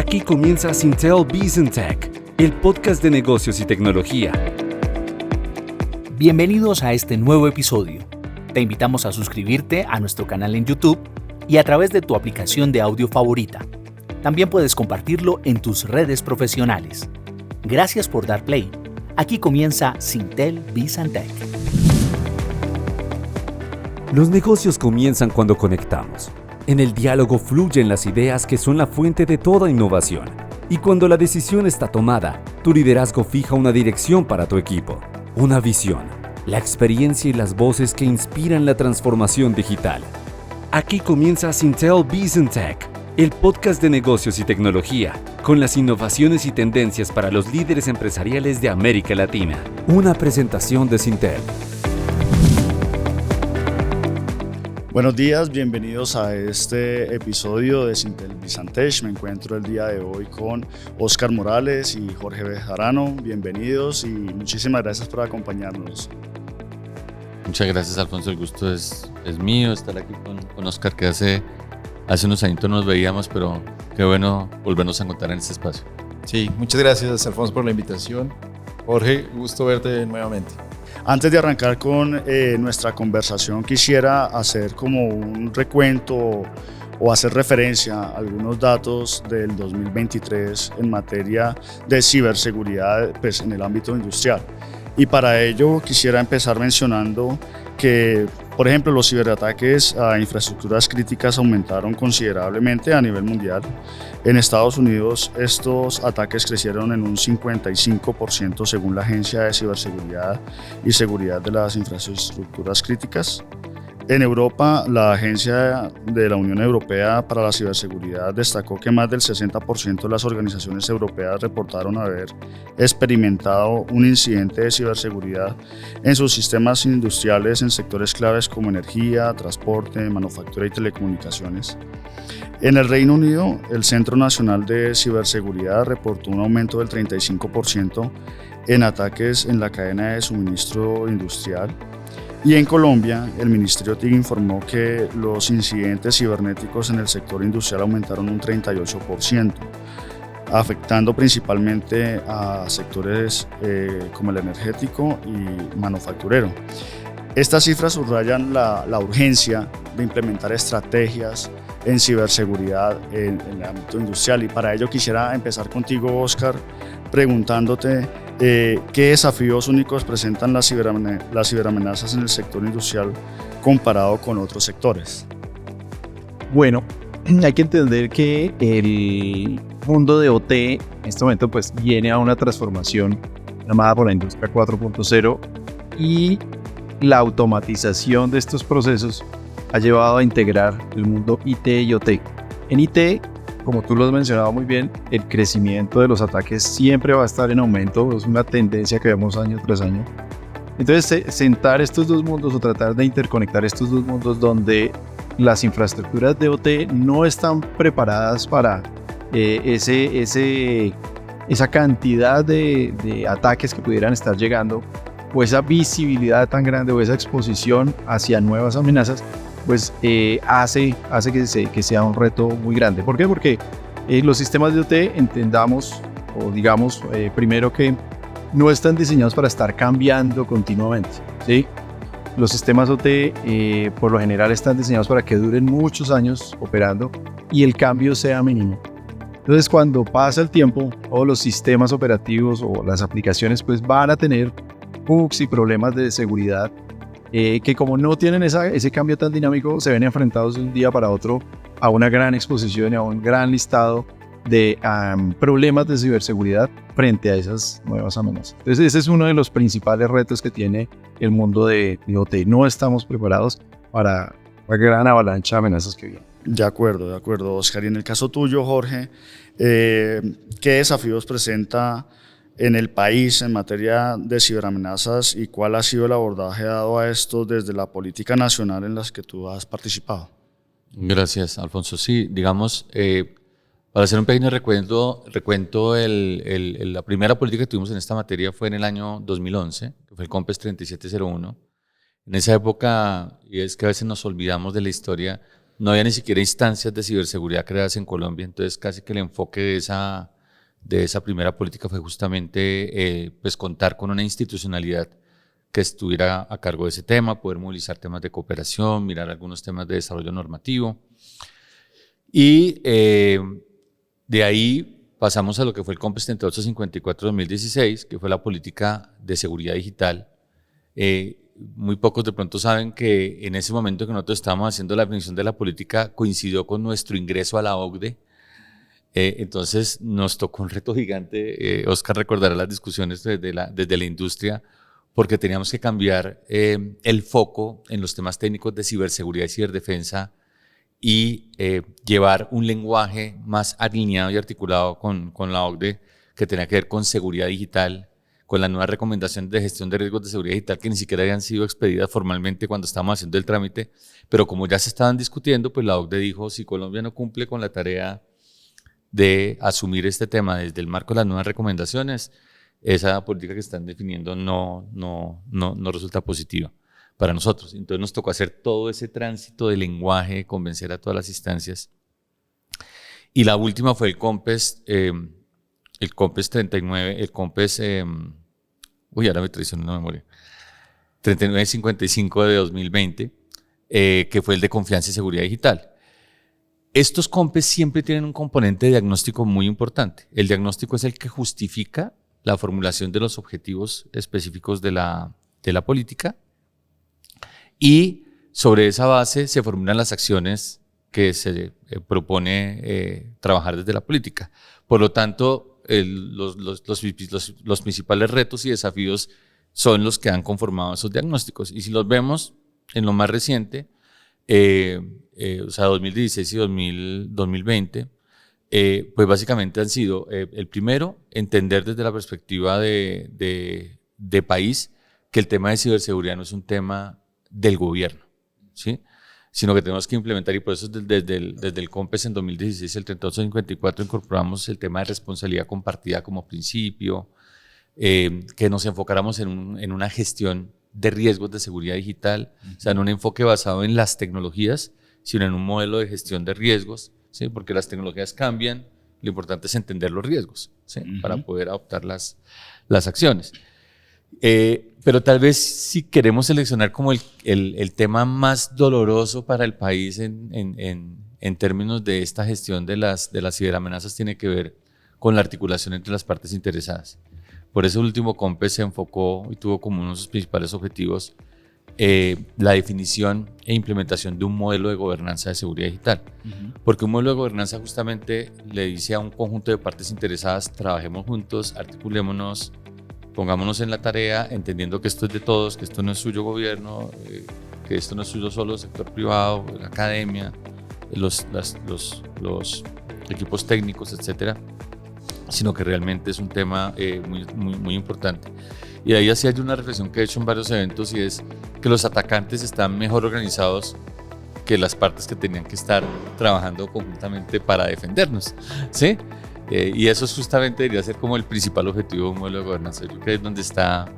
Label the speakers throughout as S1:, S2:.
S1: Aquí comienza Sintel Business Tech, el podcast de negocios y tecnología.
S2: Bienvenidos a este nuevo episodio. Te invitamos a suscribirte a nuestro canal en YouTube y a través de tu aplicación de audio favorita. También puedes compartirlo en tus redes profesionales. Gracias por dar play. Aquí comienza Sintel Business Tech.
S1: Los negocios comienzan cuando conectamos. En el diálogo fluyen las ideas que son la fuente de toda innovación. Y cuando la decisión está tomada, tu liderazgo fija una dirección para tu equipo, una visión, la experiencia y las voces que inspiran la transformación digital. Aquí comienza Sintel Business Tech, el podcast de negocios y tecnología, con las innovaciones y tendencias para los líderes empresariales de América Latina. Una presentación de Sintel.
S3: Buenos días, bienvenidos a este episodio de Sintel Business Tech. Me encuentro el día de hoy con Óscar Morales y Jorge Bejarano. Bienvenidos y muchísimas gracias por acompañarnos.
S4: Muchas gracias, Alfonso. El gusto es mío estar aquí con Óscar, que hace unos añitos nos veíamos, pero qué bueno volvernos a encontrar en este espacio.
S5: Sí, muchas gracias, Alfonso, por la invitación. Jorge, gusto verte nuevamente.
S3: Antes de arrancar con nuestra conversación, quisiera hacer como un recuento o hacer referencia a algunos datos del 2023 en materia de ciberseguridad, pues, en el ámbito industrial. Y para ello quisiera empezar mencionando que, por ejemplo, los ciberataques a infraestructuras críticas aumentaron considerablemente a nivel mundial. En Estados Unidos, estos ataques crecieron en un 55% según la Agencia de Ciberseguridad y Seguridad de las Infraestructuras Críticas. En Europa, la Agencia de la Unión Europea para la Ciberseguridad destacó que más del 60% de las organizaciones europeas reportaron haber experimentado un incidente de ciberseguridad en sus sistemas industriales en sectores claves como energía, transporte, manufactura y telecomunicaciones. En el Reino Unido, el Centro Nacional de Ciberseguridad reportó un aumento del 35% en ataques en la cadena de suministro industrial. Y en Colombia, el Ministerio TIC informó que los incidentes cibernéticos en el sector industrial aumentaron un 38%, afectando principalmente a sectores como el energético y manufacturero. Estas cifras subrayan la urgencia de implementar estrategias en ciberseguridad en el ámbito industrial. Y para ello quisiera empezar contigo, Óscar, preguntándote ¿qué desafíos únicos presentan las ciberamenazas en el sector industrial comparado con otros sectores?
S5: Bueno, hay que entender que el mundo de OT en este momento pues viene a una transformación llamada por la industria 4.0 y la automatización de estos procesos ha llevado a integrar el mundo IT y OT. En IT, como tú lo has mencionado muy bien, el crecimiento de los ataques siempre va a estar en aumento, es una tendencia que vemos año tras año. Entonces, sentar estos dos mundos o tratar de interconectar estos dos mundos donde las infraestructuras de OT no están preparadas para esa cantidad de ataques que pudieran estar llegando, o esa visibilidad tan grande o esa exposición hacia nuevas amenazas, pues hace que sea un reto muy grande. ¿Por qué? Porque los sistemas de OT entendamos o digamos primero que no están diseñados para estar cambiando continuamente, ¿sí? Los sistemas OT por lo general están diseñados para que duren muchos años operando y el cambio sea mínimo. Entonces, cuando pasa el tiempo, todos los sistemas operativos o las aplicaciones pues van a tener bugs y problemas de seguridad que, como no tienen ese cambio tan dinámico, se ven enfrentados de un día para otro a una gran exposición y a un gran listado de problemas de ciberseguridad frente a esas nuevas amenazas. Entonces, ese es uno de los principales retos que tiene el mundo de OT. No estamos preparados para la gran avalancha de amenazas que vienen.
S3: De acuerdo, Óscar. Y en el caso tuyo, Jorge, ¿qué desafíos presenta en el país en materia de ciberamenazas y cuál ha sido el abordaje dado a esto desde la política nacional en las que tú has participado?
S4: Gracias, Alfonso. Sí, digamos, para hacer un pequeño recuento, la primera política que tuvimos en esta materia fue en el año 2011, que fue el COMPES 3701. En esa época, y es que a veces nos olvidamos de la historia, no había ni siquiera instancias de ciberseguridad creadas en Colombia, entonces casi que el enfoque de esa primera política fue justamente pues contar con una institucionalidad que estuviera a cargo de ese tema, poder movilizar temas de cooperación, mirar algunos temas de desarrollo normativo. Y de ahí pasamos a lo que fue el COMPES 3854-2016, que fue la política de seguridad digital. Muy pocos de pronto saben que en ese momento que nosotros estábamos haciendo la definición de la política coincidió con nuestro ingreso a la OCDE. Entonces nos tocó un reto gigante. Oscar recordará las discusiones desde la industria, porque teníamos que cambiar el foco en los temas técnicos de ciberseguridad y ciberdefensa y llevar un lenguaje más alineado y articulado con la OCDE, que tenía que ver con seguridad digital, con las nuevas recomendaciones de gestión de riesgos de seguridad digital que ni siquiera habían sido expedidas formalmente cuando estábamos haciendo el trámite, pero como ya se estaban discutiendo, pues la OCDE dijo, si Colombia no cumple con la tarea de asumir este tema desde el marco de las nuevas recomendaciones, esa política que están definiendo no resulta positiva para nosotros. Entonces nos tocó hacer todo ese tránsito de lenguaje, convencer a todas las instancias. Y la última fue el COMPES 39, el COMPES, ahora me traicionó la memoria, 3955 de 2020, que fue el de confianza y seguridad digital. Estos COMPES siempre tienen un componente de diagnóstico muy importante. El diagnóstico es el que justifica la formulación de los objetivos específicos de la política, y sobre esa base se formulan las acciones que se propone trabajar desde la política. Por lo tanto, los principales retos y desafíos son los que han conformado esos diagnósticos. Y si los vemos en lo más reciente, o sea, 2016 y 2020, pues básicamente han sido, el primero, entender desde la perspectiva de país que el tema de ciberseguridad no es un tema del gobierno, ¿sí? Sino que tenemos que implementar, y por eso desde el COMPES en 2016, el 3854, incorporamos el tema de responsabilidad compartida como principio, que nos enfocáramos en una gestión de riesgos de seguridad digital, o sea, no un enfoque basado en las tecnologías, sino en un modelo de gestión de riesgos, ¿sí? Porque las tecnologías cambian, lo importante es entender los riesgos, ¿sí? Para poder adoptar las acciones. Pero tal vez si queremos seleccionar como el tema más doloroso para el país en términos de esta gestión de las ciberamenazas, tiene que ver con la articulación entre las partes interesadas. Por eso el último COMPES se enfocó y tuvo como uno de sus principales objetivos la definición e implementación de un modelo de gobernanza de seguridad digital. Porque un modelo de gobernanza justamente le dice a un conjunto de partes interesadas: trabajemos juntos, articulémonos, pongámonos en la tarea, entendiendo que esto es de todos, que esto no es suyo gobierno, que esto no es suyo solo el sector privado, la academia, los equipos técnicos, etcétera, sino que realmente es un tema muy importante. Y de ahí hacía yo una reflexión que he hecho en varios eventos, y es que los atacantes están mejor organizados que las partes que tenían que estar trabajando conjuntamente para defendernos, ¿sí? Y eso justamente debería ser como el principal objetivo de un modelo de gobernanza. Yo creo que es donde está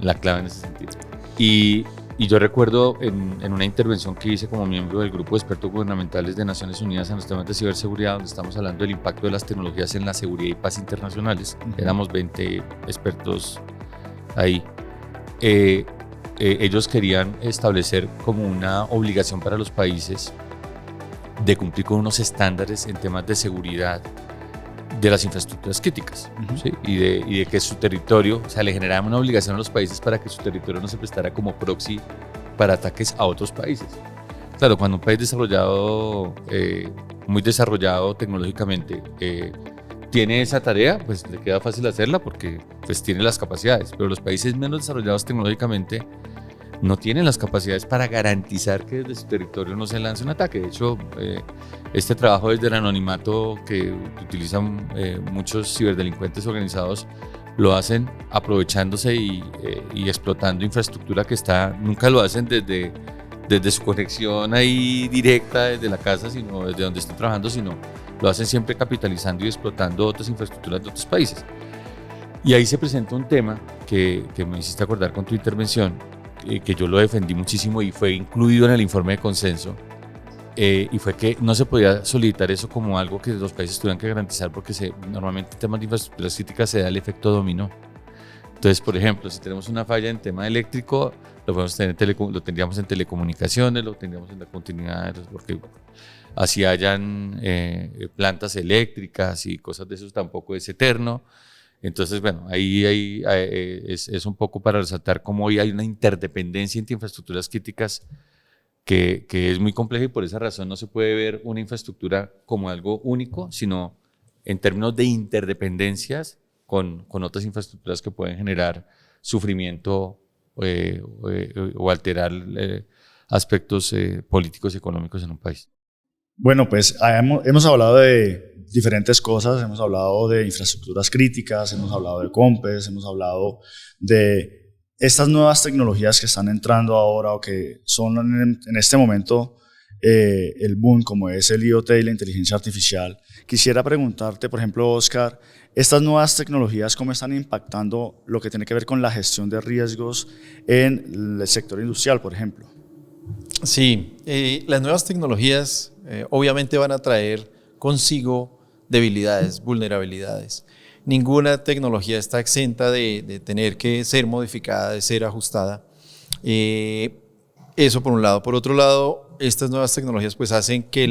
S4: la clave en ese sentido. Y yo recuerdo en una intervención que hice como miembro del Grupo de Expertos Gubernamentales de Naciones Unidas en los temas de ciberseguridad, donde estamos hablando del impacto de las tecnologías en la seguridad y paz internacionales. Éramos 20 expertos ahí. Ellos querían establecer como una obligación para los países de cumplir con unos estándares en temas de seguridad de las infraestructuras críticas, ¿sí? y de que su territorio, o sea, le generaban una obligación a los países para que su territorio no se prestara como proxy para ataques a otros países. Claro, cuando un país desarrollado, muy desarrollado tecnológicamente, tiene esa tarea, pues le queda fácil hacerla porque pues tiene las capacidades, pero los países menos desarrollados tecnológicamente no tienen las capacidades para garantizar que desde su territorio no se lance un ataque. De hecho, este trabajo desde el anonimato que utilizan muchos ciberdelincuentes organizados, lo hacen aprovechándose y explotando infraestructura que está, nunca lo hacen desde su conexión ahí directa desde la casa, sino desde donde están trabajando, sino lo hacen siempre capitalizando y explotando otras infraestructuras de otros países. Y ahí se presenta un tema que me hiciste acordar con tu intervención, que yo lo defendí muchísimo y fue incluido en el informe de consenso, y fue que no se podía solicitar eso como algo que los países tuvieran que garantizar porque normalmente en temas de infraestructuras críticas se da el efecto dominó. Entonces, por ejemplo, si tenemos una falla en tema eléctrico, lo tendríamos en telecomunicaciones, lo tendríamos en la continuidad, porque así hayan plantas eléctricas y cosas de eso, tampoco es eterno. Entonces, bueno, ahí es un poco para resaltar cómo hoy hay una interdependencia entre infraestructuras críticas que es muy compleja y por esa razón no se puede ver una infraestructura como algo único, sino en términos de interdependencias con otras infraestructuras que pueden generar sufrimiento o alterar aspectos políticos y económicos en un país.
S3: Bueno, pues hemos hablado de diferentes cosas, hemos hablado de infraestructuras críticas, hemos hablado de COMPES, hemos hablado de estas nuevas tecnologías que están entrando ahora o que son en este momento el boom, como es el IoT y la inteligencia artificial. Quisiera preguntarte, por ejemplo, Oscar, estas nuevas tecnologías, ¿cómo están impactando lo que tiene que ver con la gestión de riesgos en el sector industrial, por ejemplo?
S5: Sí, las nuevas tecnologías obviamente van a traer consigo debilidades, vulnerabilidades. Ninguna tecnología está exenta de tener que ser modificada, de ser ajustada. Eso por un lado. Por otro lado, estas nuevas tecnologías pues hacen que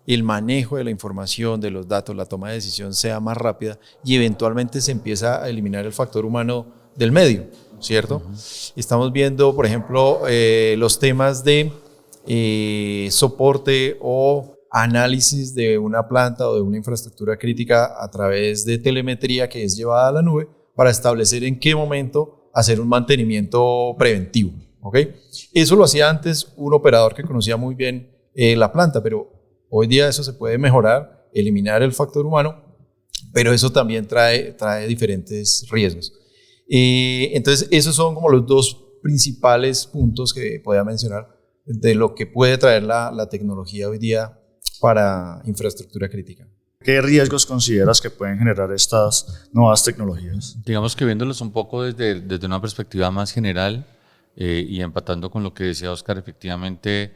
S5: el manejo de la información, de los datos, la toma de decisión sea más rápida y eventualmente se empieza a eliminar el factor humano del medio, ¿cierto? Estamos viendo, por ejemplo, los temas de soporte o análisis de una planta o de una infraestructura crítica a través de telemetría que es llevada a la nube para establecer en qué momento hacer un mantenimiento preventivo, ¿ok? Eso lo hacía antes un operador que conocía muy bien la planta, pero hoy día eso se puede mejorar, eliminar el factor humano, pero eso también trae diferentes riesgos. Entonces, esos son como los dos principales puntos que podía mencionar de lo que puede traer la tecnología hoy día para infraestructura crítica.
S3: ¿Qué riesgos consideras que pueden generar estas nuevas tecnologías?
S4: Digamos que viéndolos un poco desde una perspectiva más general y empatando con lo que decía Oscar, efectivamente,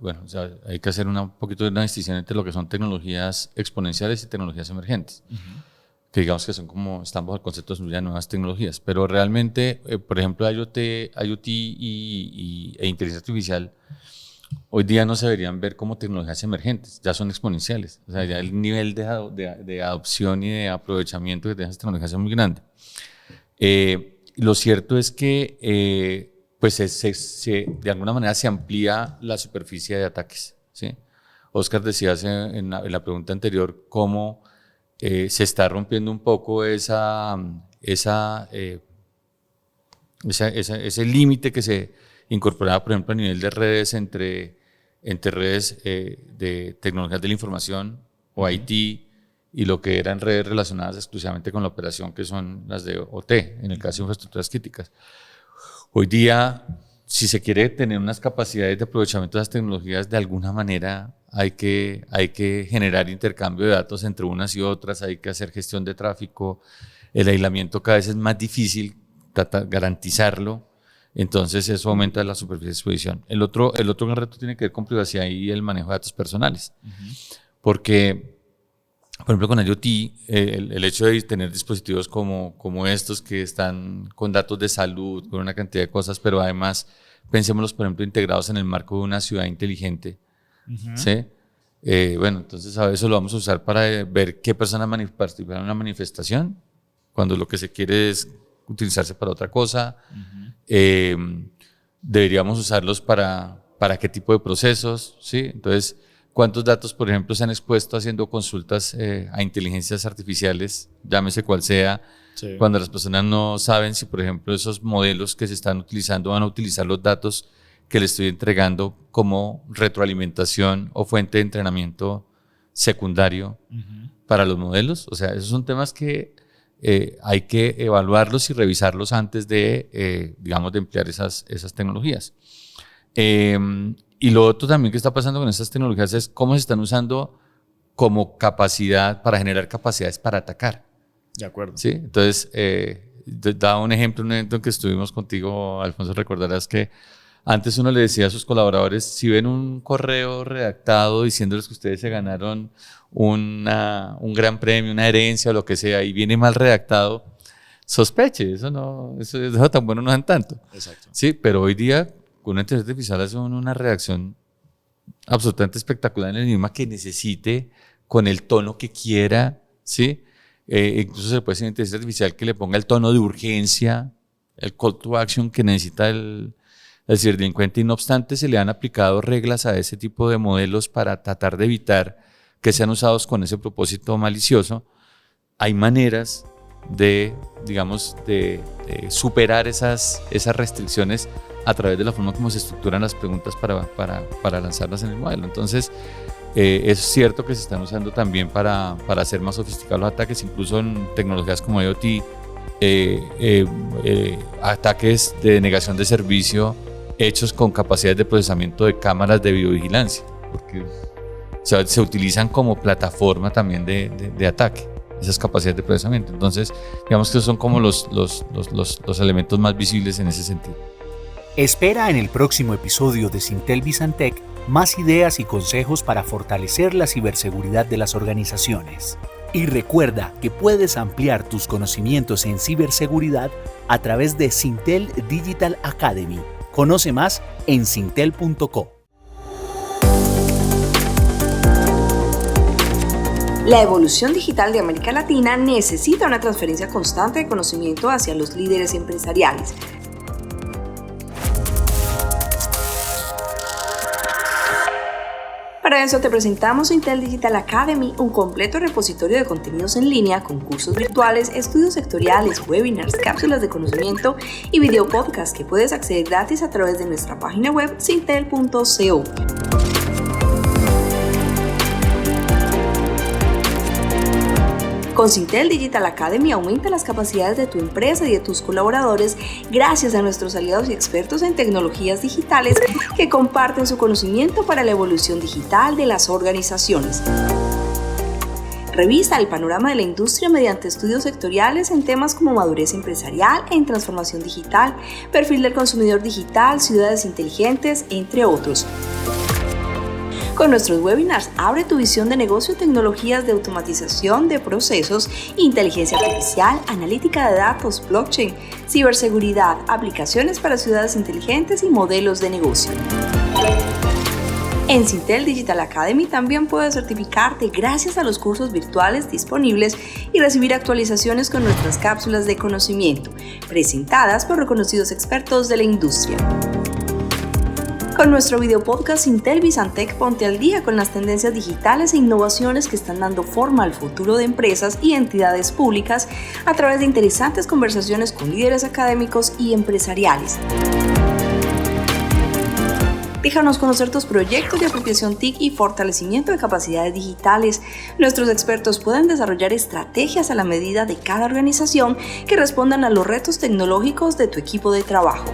S4: bueno, o sea, hay que hacer un poquito de una distinción entre lo que son tecnologías exponenciales y tecnologías emergentes. Que digamos que son están bajo el concepto de nuevas tecnologías, pero realmente, por ejemplo, IoT e inteligencia artificial, hoy día no se deberían ver como tecnologías emergentes, ya son exponenciales, o sea, ya el nivel de adopción y de aprovechamiento de esas tecnologías es muy grande. Lo cierto es que pues de alguna manera se amplía la superficie de ataques, ¿sí? Oscar decía en la pregunta anterior cómo se está rompiendo un poco ese límite que se incorporaba, por ejemplo, a nivel de redes entre redes de tecnologías de la información o IT y lo que eran redes relacionadas exclusivamente con la operación, que son las de OT, en el caso de infraestructuras críticas. Hoy día, si se quiere tener unas capacidades de aprovechamiento de las tecnologías, de alguna manera hay que generar intercambio de datos entre unas y otras, hay que hacer gestión de tráfico, el aislamiento cada vez es más difícil garantizarlo, entonces eso aumenta la superficie de exposición. El otro gran reto tiene que ver con privacidad y el manejo de datos personales, porque, por ejemplo, con IoT, el hecho de tener dispositivos como estos que están con datos de salud, con una cantidad de cosas, pero además pensémoslos, por ejemplo, integrados en el marco de una ciudad inteligente, ¿sí? Bueno, entonces a veces lo vamos a usar para ver qué personas participan en una manifestación, cuando lo que se quiere es utilizarse para otra cosa. Deberíamos usarlos para qué tipo de procesos, ¿sí? Entonces, ¿cuántos datos, por ejemplo, se han expuesto haciendo consultas a inteligencias artificiales, llámese cual sea, sí, cuando las personas no saben si, por ejemplo, esos modelos que se están utilizando van a utilizar los datos que le estoy entregando como retroalimentación o fuente de entrenamiento secundario para los modelos? O sea, esos son temas que hay que evaluarlos y revisarlos antes de, digamos, de emplear esas tecnologías. Y lo otro también que está pasando con estas tecnologías es cómo se están usando como capacidad para generar capacidades para atacar.
S3: De acuerdo.
S4: ¿Sí? Entonces, daba un ejemplo, un evento en que estuvimos contigo, Alfonso, recordarás que Antes uno le decía a sus colaboradores, si ven un correo redactado diciéndoles que ustedes se ganaron un gran premio, una herencia o lo que sea, y viene mal redactado, sospeche, eso tan bueno no es tanto.
S3: Exacto.
S4: Sí, pero hoy día con una inteligencia artificial hace una redacción absolutamente espectacular en el idioma que necesite, con el tono que quiera, ¿sí? Incluso se le puede decir a una inteligencia artificial que le ponga el tono de urgencia, el call to action que necesita el ciberdelincuente, y no obstante se le han aplicado reglas a ese tipo de modelos para tratar de evitar que sean usados con ese propósito malicioso. Hay maneras de, digamos, de superar esas restricciones a través de la forma como se estructuran las preguntas para lanzarlas en el modelo. Entonces, es cierto que se están usando también para hacer más sofisticados los ataques, incluso en tecnologías como IoT, ataques de denegación de servicio hechos con capacidades de procesamiento de cámaras de videovigilancia, porque se utilizan como plataforma también de ataque, esas capacidades de procesamiento. Entonces, digamos que esos son como los elementos más visibles en ese sentido.
S2: Espera en el próximo episodio de Syntel Bizantec más ideas y consejos para fortalecer la ciberseguridad de las organizaciones. Y recuerda que puedes ampliar tus conocimientos en ciberseguridad a través de Syntel Digital Academy. Conoce más en syntel.co.
S6: La evolución digital de América Latina necesita una transferencia constante de conocimiento hacia los líderes empresariales. Para eso te presentamos Syntel Digital Academy, un completo repositorio de contenidos en línea con cursos virtuales, estudios sectoriales, webinars, cápsulas de conocimiento y video podcast que puedes acceder gratis a través de nuestra página web syntel.co. Con Syntel Digital Academy aumenta las capacidades de tu empresa y de tus colaboradores gracias a nuestros aliados y expertos en tecnologías digitales que comparten su conocimiento para la evolución digital de las organizaciones. Revisa el panorama de la industria mediante estudios sectoriales en temas como madurez empresarial en transformación digital, perfil del consumidor digital, ciudades inteligentes, entre otros. Con nuestros webinars, abre tu visión de negocio en tecnologías de automatización de procesos, inteligencia artificial, analítica de datos, blockchain, ciberseguridad, aplicaciones para ciudades inteligentes y modelos de negocio. En Syntel Digital Academy también puedes certificarte gracias a los cursos virtuales disponibles y recibir actualizaciones con nuestras cápsulas de conocimiento, presentadas por reconocidos expertos de la industria. Con nuestro video podcast Syntel Bizantec, ponte al día con las tendencias digitales e innovaciones que están dando forma al futuro de empresas y entidades públicas a través de interesantes conversaciones con líderes académicos y empresariales. Déjanos conocer tus proyectos de apropiación TIC y fortalecimiento de capacidades digitales. Nuestros expertos pueden desarrollar estrategias a la medida de cada organización que respondan a los retos tecnológicos de tu equipo de trabajo.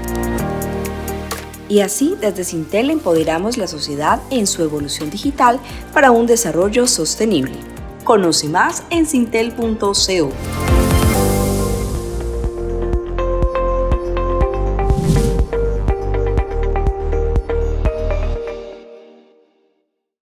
S6: Y así, desde Syntel empoderamos la sociedad en su evolución digital para un desarrollo sostenible. Conoce más en syntel.co.